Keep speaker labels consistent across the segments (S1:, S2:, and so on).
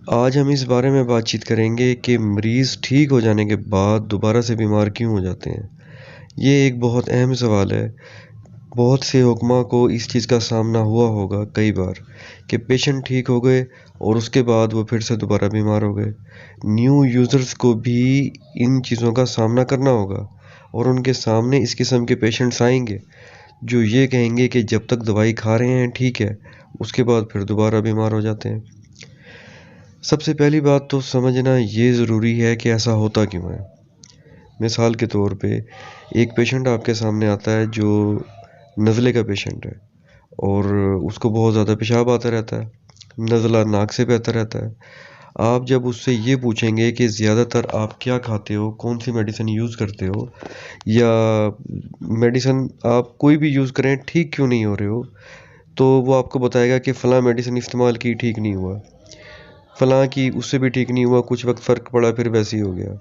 S1: آج ہم اس بارے میں بات چیت کریں گے کہ مریض ٹھیک ہو جانے کے بعد دوبارہ سے بیمار کیوں ہو جاتے ہیں۔ یہ ایک بہت اہم سوال ہے۔ بہت سے حکماں کو اس چیز کا سامنا ہوا ہوگا کئی بار کہ پیشنٹ ٹھیک ہو گئے اور اس کے بعد وہ پھر سے دوبارہ بیمار ہو گئے۔ نیو یوزرز کو بھی ان چیزوں کا سامنا کرنا ہوگا اور ان کے سامنے اس قسم کے پیشنٹس آئیں گے جو یہ کہیں گے کہ جب تک دوائی کھا رہے ہیں ٹھیک ہے، اس کے بعد پھر دوبارہ بیمار ہو جاتے ہیں۔ سب سے پہلی بات تو سمجھنا یہ ضروری ہے کہ ایسا ہوتا کیوں ہے۔ مثال کے طور پہ ایک پیشنٹ آپ کے سامنے آتا ہے جو نزلے کا پیشنٹ ہے اور اس کو بہت زیادہ پیشاب آتا رہتا ہے، نزلہ ناک سے بہتا رہتا ہے۔ آپ جب اس سے یہ پوچھیں گے کہ زیادہ تر آپ کیا کھاتے ہو، کون سی میڈیسن یوز کرتے ہو، یا میڈیسن آپ کوئی بھی یوز کریں ٹھیک کیوں نہیں ہو رہے ہو، تو وہ آپ کو بتائے گا کہ فلاں میڈیسن استعمال کی ٹھیک نہیں ہوا، فلاں کی اس سے بھی ٹھیک نہیں ہوا، کچھ وقت فرق پڑا پھر ویسے ہی ہو گیا۔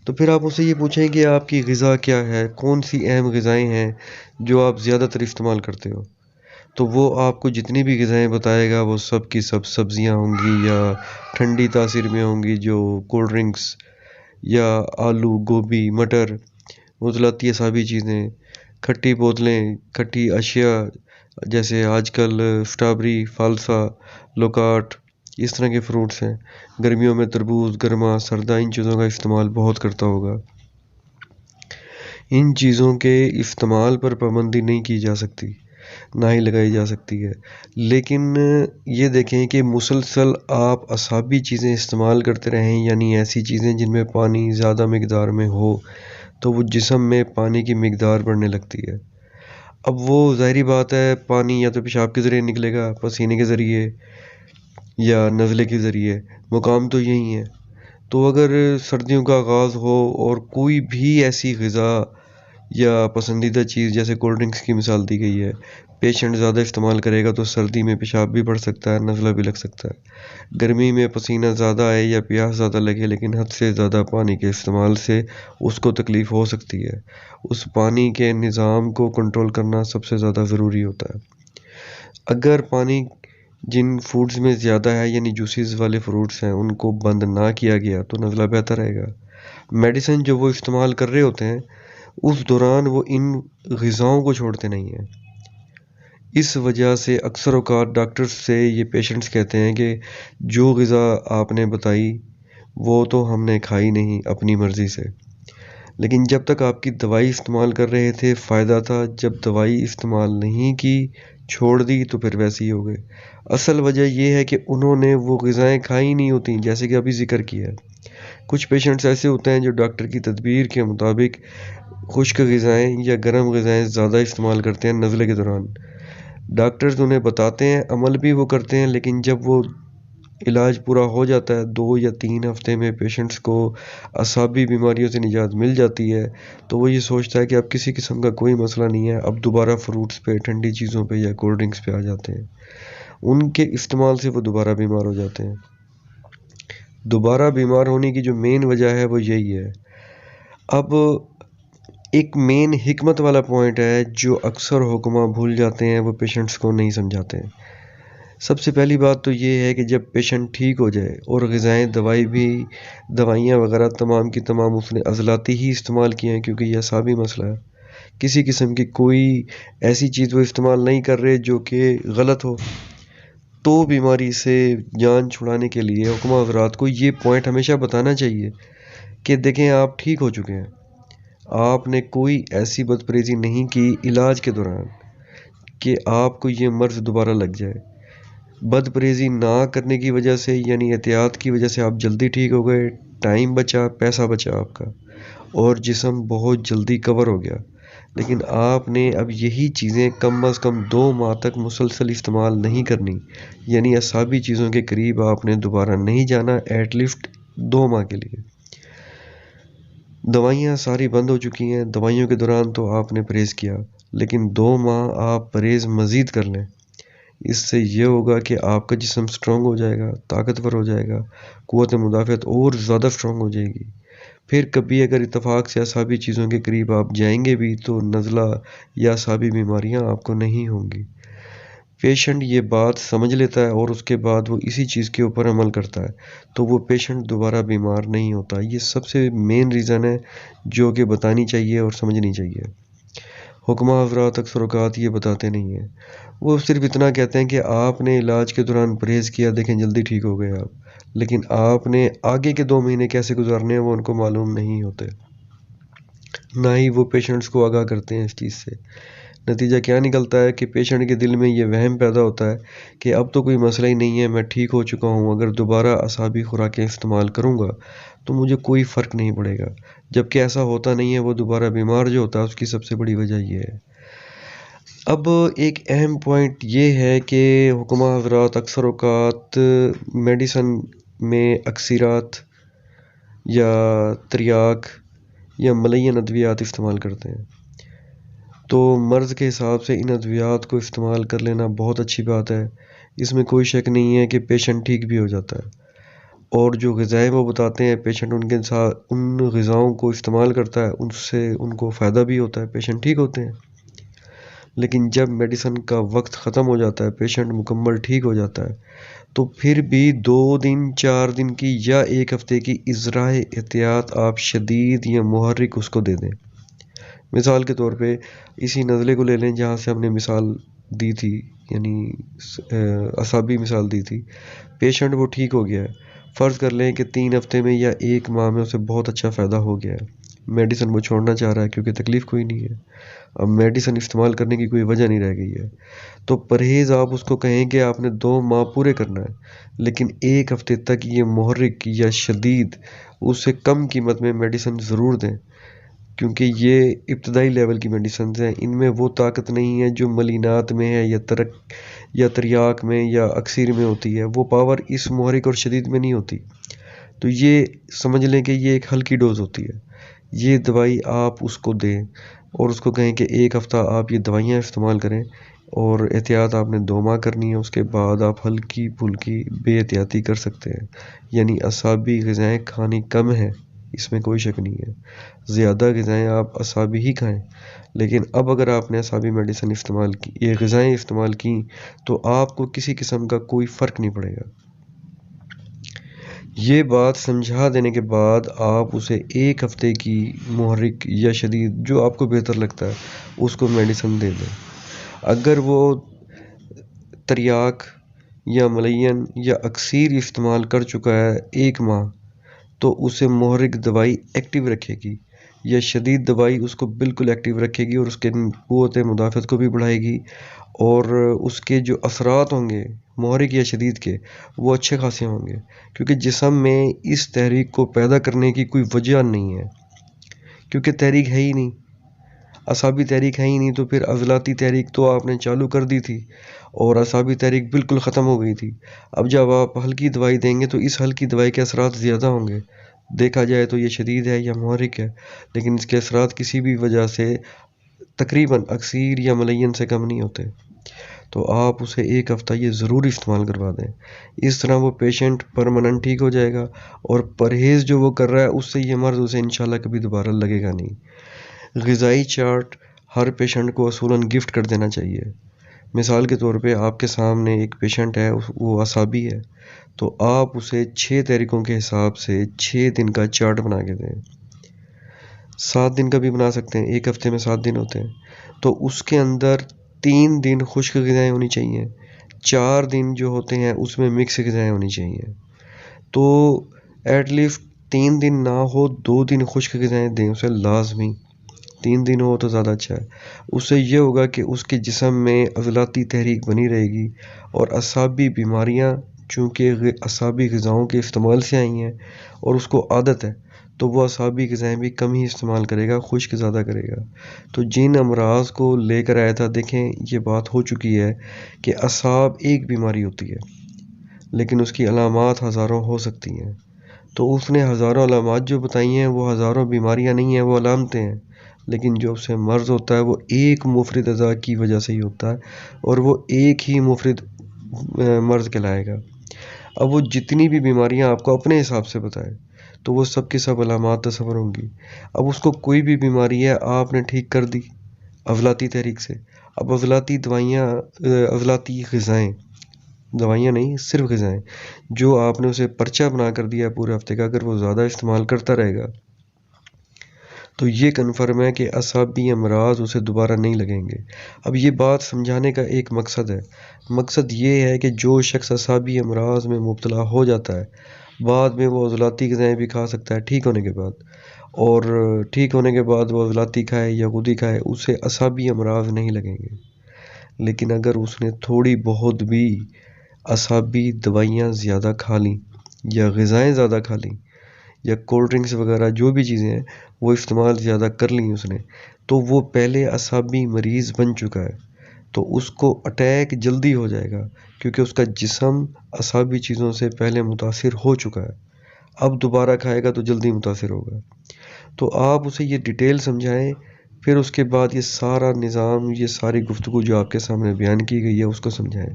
S1: تو پھر آپ اسے یہ پوچھیں کہ آپ کی غذا کیا ہے، کون سی اہم غذائیں ہیں جو آپ زیادہ تر استعمال کرتے ہو، تو وہ آپ کو جتنی بھی غذائیں بتائے گا وہ سب کی سب سبزیاں ہوں گی یا ٹھنڈی تاثیر میں ہوں گی، جو کولڈ ڈرنکس یا آلو گوبھی مٹر عضلاتی اعصابی چیزیں، کھٹی بوتلیں، کھٹی اشیاء جیسے آج کل اسٹرابری فالسا لوکاٹ، اس طرح کے فروٹس ہیں۔ گرمیوں میں تربوز گرما سردہ ان چیزوں کا استعمال بہت کرتا ہوگا۔ ان چیزوں کے استعمال پر پابندی نہیں کی جا سکتی، نہ ہی لگائی جا سکتی ہے، لیکن یہ دیکھیں کہ مسلسل آپ اعصابی چیزیں استعمال کرتے رہیں، یعنی ایسی چیزیں جن میں پانی زیادہ مقدار میں ہو، تو وہ جسم میں پانی کی مقدار بڑھنے لگتی ہے۔ اب وہ ظاہری بات ہے، پانی یا تو پیشاب کے ذریعے نکلے گا، پسینے کے ذریعے یا نزلے کے ذریعے، مقام تو یہی ہے۔ تو اگر سردیوں کا آغاز ہو اور کوئی بھی ایسی غذا یا پسندیدہ چیز جیسے کولڈ ڈرنکس کی مثال دی گئی ہے، پیشنٹ زیادہ استعمال کرے گا تو سردی میں پیشاب بھی بڑھ سکتا ہے، نزلہ بھی لگ سکتا ہے۔ گرمی میں پسینہ زیادہ آئے یا پیاس زیادہ لگے لیکن حد سے زیادہ پانی کے استعمال سے اس کو تکلیف ہو سکتی ہے۔ اس پانی کے نظام کو کنٹرول کرنا سب سے زیادہ ضروری ہوتا ہے۔ اگر پانی جن فوڈز میں زیادہ ہے، یعنی جوسیز والے فروٹس ہیں، ان کو بند نہ کیا گیا تو نزلہ بہتر رہے گا۔ میڈیسن جو وہ استعمال کر رہے ہوتے ہیں اس دوران وہ ان غذاؤں کو چھوڑتے نہیں ہیں۔ اس وجہ سے اکثر اوقات ڈاکٹرز سے یہ پیشنٹس کہتے ہیں کہ جو غذا آپ نے بتائی وہ تو ہم نے کھائی نہیں اپنی مرضی سے، لیکن جب تک آپ کی دوائی استعمال کر رہے تھے فائدہ تھا، جب دوائی استعمال نہیں کی چھوڑ دی تو پھر ویسے ہی ہو گئے۔ اصل وجہ یہ ہے کہ انہوں نے وہ غذائیں کھائی نہیں ہوتی، جیسے کہ ابھی ذکر کیا ہے۔ کچھ پیشنٹس ایسے ہوتے ہیں جو ڈاکٹر کی تدبیر کے مطابق خشک غذائیں یا گرم غذائیں زیادہ استعمال کرتے ہیں نزلے کے دوران۔ ڈاکٹرز انہیں بتاتے ہیں، عمل بھی وہ کرتے ہیں، لیکن جب وہ علاج پورا ہو جاتا ہے 2 یا 3 ہفتے میں پیشنٹس کو اعصابی بیماریوں سے نجات مل جاتی ہے، تو وہ یہ سوچتا ہے کہ اب کسی قسم کا کوئی مسئلہ نہیں ہے، اب دوبارہ فروٹس پہ، ٹھنڈی چیزوں پہ یا کولڈ ڈرنکس پہ آ جاتے ہیں۔ ان کے استعمال سے وہ دوبارہ بیمار ہو جاتے ہیں۔ دوبارہ بیمار ہونے کی جو مین وجہ ہے وہ یہی ہے۔ اب ایک مین حکمت والا پوائنٹ ہے جو اکثر حکماں بھول جاتے ہیں، وہ پیشنٹس کو نہیں سمجھاتے ہیں۔ سب سے پہلی بات تو یہ ہے کہ جب پیشنٹ ٹھیک ہو جائے اور غذائیں دوائیاں وغیرہ تمام کی تمام اس نے عضلاتی ہی استعمال کی ہیں، کیونکہ یہ اعصابی مسئلہ ہے، کسی قسم کی کوئی ایسی چیز وہ استعمال نہیں کر رہے جو کہ غلط ہو، تو بیماری سے جان چھڑانے کے لیے حکمہ حضرات کو یہ پوائنٹ ہمیشہ بتانا چاہیے کہ دیکھیں آپ ٹھیک ہو چکے ہیں، آپ نے کوئی ایسی بدپریزی نہیں کی علاج کے دوران کہ آپ کو یہ مرض دوبارہ لگ جائے۔ بدپریزی نہ کرنے کی وجہ سے، یعنی احتیاط کی وجہ سے آپ جلدی ٹھیک ہو گئے، ٹائم بچا، پیسہ بچا آپ کا، اور جسم بہت جلدی کور ہو گیا۔ لیکن آپ نے اب یہی چیزیں کم از کم 2 ماہ تک مسلسل استعمال نہیں کرنی، یعنی اعصابی چیزوں کے قریب آپ نے دوبارہ نہیں جانا، ایٹ لیسٹ 2 ماہ کے لیے۔ دوائیاں ساری بند ہو چکی ہیں، دوائیوں کے دوران تو آپ نے پرہیز کیا، لیکن 2 ماہ آپ پرہیز مزید کر لیں۔ اس سے یہ ہوگا کہ آپ کا جسم سٹرونگ ہو جائے گا، طاقتور ہو جائے گا، قوت مدافعت اور زیادہ سٹرونگ ہو جائے گی۔ پھر کبھی اگر اتفاق سے اعصابی چیزوں کے قریب آپ جائیں گے بھی تو نزلہ یا اعصابی بیماریاں آپ کو نہیں ہوں گی۔ پیشنٹ یہ بات سمجھ لیتا ہے اور اس کے بعد وہ اسی چیز کے اوپر عمل کرتا ہے تو وہ پیشنٹ دوبارہ بیمار نہیں ہوتا. یہ سب سے مین ریزن ہے جو کہ بتانی چاہیے اور سمجھنی چاہیے. حکمہ حضرات اکثر اوقات یہ بتاتے نہیں ہیں. وہ صرف اتنا کہتے ہیں کہ آپ نے علاج کے دوران پرہیز کیا، دیکھیں جلدی ٹھیک ہو گئے آپ، لیکن آپ نے آگے کے 2 مہینے کیسے گزارنے ہیں وہ ان کو معلوم نہیں ہوتے. نہ ہی وہ پیشنٹس کو آگاہ کرتے ہیں اس چیز سے. نتیجہ کیا نکلتا ہے کہ پیشنٹ کے دل میں یہ وہم پیدا ہوتا ہے کہ اب تو کوئی مسئلہ ہی نہیں ہے، میں ٹھیک ہو چکا ہوں، اگر دوبارہ اعصابی خوراکیں استعمال کروں گا تو مجھے کوئی فرق نہیں پڑے گا. جبکہ ایسا ہوتا نہیں ہے. وہ دوبارہ بیمار جو ہوتا ہے اس کی سب سے بڑی وجہ یہ ہے. اب ایک اہم پوائنٹ یہ ہے کہ حکمہ حضرات اکثر اوقات میڈیسن میں اکثرات یا تریاک یا ملین ادویات استعمال کرتے ہیں. تو مرض کے حساب سے ان ادویات کو استعمال کر لینا بہت اچھی بات ہے. اس میں کوئی شک نہیں ہے کہ پیشنٹ ٹھیک بھی ہو جاتا ہے. اور جو غذائیں وہ بتاتے ہیں پیشنٹ ان کے ساتھ ان غذاؤں کو استعمال کرتا ہے، ان سے ان کو فائدہ بھی ہوتا ہے، پیشنٹ ٹھیک ہوتے ہیں. لیکن جب میڈیسن کا وقت ختم ہو جاتا ہے، پیشنٹ مکمل ٹھیک ہو جاتا ہے، تو پھر بھی 2 دن 4 دن کی یا 1 ہفتے کی ازراء احتیاط آپ شدید یا محرک اس کو دے دیں. مثال کے طور پہ اسی نزلے کو لے لیں جہاں سے ہم نے مثال دی تھی، یعنی اعصابی مثال دی تھی. پیشنٹ وہ ٹھیک ہو گیا ہے، فرض کر لیں کہ 3 ہفتے میں یا 1 ماہ میں اسے بہت اچھا فائدہ ہو گیا ہے. میڈیسن وہ چھوڑنا چاہ رہا ہے کیونکہ تکلیف کوئی نہیں ہے، اب میڈیسن استعمال کرنے کی کوئی وجہ نہیں رہ گئی ہے. تو پرہیز آپ اس کو کہیں کہ آپ نے 2 ماہ پورے کرنا ہے، لیکن 1 ہفتے تک یہ محرک یا شدید اس سے کم قیمت میں میڈیسن ضرور دیں، کیونکہ یہ ابتدائی لیول کی میڈیسنز ہیں. ان میں وہ طاقت نہیں ہے جو ملینات میں ہے یا تریاک میں یا اکثیر میں ہوتی ہے. وہ پاور اس محرک اور شدید میں نہیں ہوتی. تو یہ سمجھ لیں کہ یہ ایک ہلکی ڈوز ہوتی ہے. یہ دوائی آپ اس کو دیں اور اس کو کہیں کہ 1 ہفتہ آپ یہ دوائیاں استعمال کریں اور احتیاط آپ نے 2 ماہ کرنی ہے. اس کے بعد آپ ہلکی پھلکی بے احتیاطی کر سکتے ہیں. یعنی اعصابی غذائیں کھانی کم ہیں، اس میں کوئی شک نہیں ہے. زیادہ غذائیں آپ اعصابی ہی کھائیں. لیکن اب اگر آپ نے اعصابی میڈیسن استعمال کی، یہ غذائیں استعمال کی، تو آپ کو کسی قسم کا کوئی فرق نہیں پڑے گا. یہ بات سمجھا دینے کے بعد آپ اسے 1 ہفتے کی محرک یا شدید جو آپ کو بہتر لگتا ہے اس کو میڈیسن دے دیں. اگر وہ تریاک یا ملین یا اکثیر استعمال کر چکا ہے 1 ماہ، تو اسے محرک دوائی ایکٹیو رکھے گی یا شدید دوائی اس کو بالکل ایکٹیو رکھے گی اور اس کے قوت مدافعت کو بھی بڑھائے گی، اور اس کے جو اثرات ہوں گے محرک یا شدید کے وہ اچھے خاصے ہوں گے. کیونکہ جسم میں اس تحریک کو پیدا کرنے کی کوئی وجہ نہیں ہے، کیونکہ تحریک ہے ہی نہیں، اعصابی تحریک ہے ہی نہیں. تو پھر عضلاتی تحریک تو آپ نے چالو کر دی تھی اور اعصابی تحریک بالکل ختم ہو گئی تھی. اب جب آپ ہلکی دوائی دیں گے تو اس ہلکی دوائی کے اثرات زیادہ ہوں گے. دیکھا جائے تو یہ شدید ہے یا محرک ہے، لیکن اس کے اثرات کسی بھی وجہ سے تقریباً اکثیر یا ملین سے کم نہیں ہوتے. تو آپ اسے 1 ہفتہ یہ ضرور استعمال کروا دیں. اس طرح وہ پیشنٹ پرماننٹ ٹھیک ہو جائے گا اور پرہیز جو وہ کر رہا ہے اس سے یہ مرض اسے انشاءاللہ کبھی دوبارہ لگے گا نہیں. غذائی چارٹ ہر پیشنٹ کو اصولاً گفٹ کر دینا چاہیے. مثال کے طور پہ آپ کے سامنے ایک پیشنٹ ہے، وہ اعصابی ہے، تو آپ اسے 6 تحریکوں کے حساب سے 6 دن کا چارٹ بنا کے دیں. 7 دن کا بھی بنا سکتے ہیں، 1 ہفتے میں 7 دن ہوتے ہیں. تو اس کے اندر 3 دن خشک غذائیں ہونی چاہیے، 4 دن جو ہوتے ہیں اس میں مکس غذائیں ہونی چاہیے. تو ایٹ لیسٹ 3 دن نہ ہو 2 دن خشک غذائیں دیں اسے لازمی. 3 دن ہو تو زیادہ اچھا ہے. اس سے یہ ہوگا کہ اس کے جسم میں عضلاتی تحریک بنی رہے گی اور اعصابی بیماریاں چونکہ اعصابی غذاؤں کے استعمال سے آئی ہیں اور اس کو عادت ہے، تو وہ اعصابی غذائیں بھی کم ہی استعمال کرے گا، خشک زیادہ کرے گا. تو جن امراض کو لے کر آیا تھا، دیکھیں یہ بات ہو چکی ہے کہ اعصاب ایک بیماری ہوتی ہے لیکن اس کی علامات ہزاروں ہو سکتی ہیں. تو اس نے ہزاروں علامات جو بتائی ہیں وہ ہزاروں بیماریاں نہیں ہیں، وہ علامتیں ہیں. لیکن جو اسے مرض ہوتا ہے وہ ایک مفرد اعضاء کی وجہ سے ہی ہوتا ہے اور وہ ایک ہی مفرد مرض کہلائے گا. اب وہ جتنی بھی بیماریاں آپ کو اپنے حساب سے بتائے تو وہ سب کی سب علامات تصور ہوں گی. اب اس کو کوئی بھی بیماری ہے آپ نے ٹھیک کر دی، عضلاتی تحریک سے. اب عضلاتی دوائیاں، عضلاتی غذائیں، دوائیاں نہیں صرف غذائیں، جو آپ نے اسے پرچہ بنا کر دیا پورے ہفتے کا، اگر وہ زیادہ استعمال کرتا رہے گا تو یہ کنفرم ہے کہ اعصابی امراض اسے دوبارہ نہیں لگیں گے. اب یہ بات سمجھانے کا ایک مقصد ہے. مقصد یہ ہے کہ جو شخص اعصابی امراض میں مبتلا ہو جاتا ہے، بعد میں وہ عضلاتی غذائیں بھی کھا سکتا ہے ٹھیک ہونے کے بعد، اور ٹھیک ہونے کے بعد وہ عضلاتی کھائے یا خودی کھائے، اسے اعصابی امراض نہیں لگیں گے. لیکن اگر اس نے تھوڑی بہت بھی اعصابی دوائیاں زیادہ کھا لیں یا غذائیں زیادہ کھا لیں یا کولڈ ڈرنکس وغیرہ جو بھی چیزیں ہیں وہ استعمال زیادہ کر لیں اس نے، تو وہ پہلے اعصابی مریض بن چکا ہے، تو اس کو اٹیک جلدی ہو جائے گا، کیونکہ اس کا جسم اعصابی چیزوں سے پہلے متاثر ہو چکا ہے. اب دوبارہ کھائے گا تو جلدی متاثر ہوگا. تو آپ اسے یہ ڈیٹیل سمجھائیں، پھر اس کے بعد یہ سارا نظام، یہ ساری گفتگو جو آپ کے سامنے بیان کی گئی ہے اس کو سمجھائیں.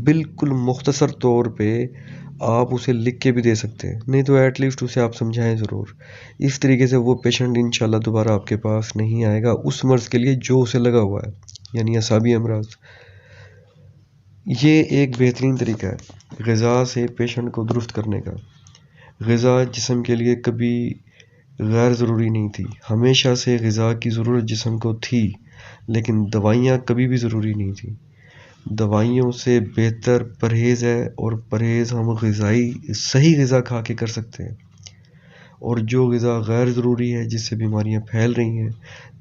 S1: بالکل مختصر طور پہ آپ اسے لکھ کے بھی دے سکتے ہیں، نہیں تو ایٹ لیسٹ اسے آپ سمجھائیں ضرور. اس طریقے سے وہ پیشنٹ انشاءاللہ دوبارہ آپ کے پاس نہیں آئے گا اس مرض کے لیے جو اسے لگا ہوا ہے، یعنی اعصابی امراض. یہ ایک بہترین طریقہ ہے غذا سے پیشنٹ کو درست کرنے کا. غذا جسم کے لیے کبھی غیر ضروری نہیں تھی، ہمیشہ سے غذا کی ضرورت جسم کو تھی، لیکن دوائیاں کبھی بھی ضروری نہیں تھی. دوائیوں سے بہتر پرہیز ہے، اور پرہیز ہم صحیح غذا کھا کے کر سکتے ہیں. اور جو غذا غیر ضروری ہے، جس سے بیماریاں پھیل رہی ہیں،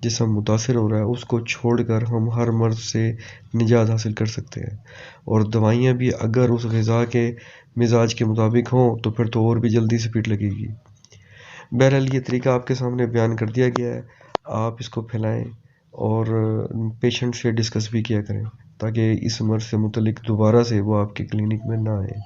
S1: جسم متاثر ہو رہا ہے، اس کو چھوڑ کر ہم ہر مرض سے نجات حاصل کر سکتے ہیں. اور دوائیاں بھی اگر اس غذا کے مزاج کے مطابق ہوں تو پھر تو اور بھی جلدی سے فٹ لگے گی. بہرحال یہ طریقہ آپ کے سامنے بیان کر دیا گیا ہے، آپ اس کو پھیلائیں اور پیشنٹ سے ڈسکس بھی کیا کریں تاکہ اس مرض سے متعلق دوبارہ سے وہ آپ کے کلینک میں نہ آئے.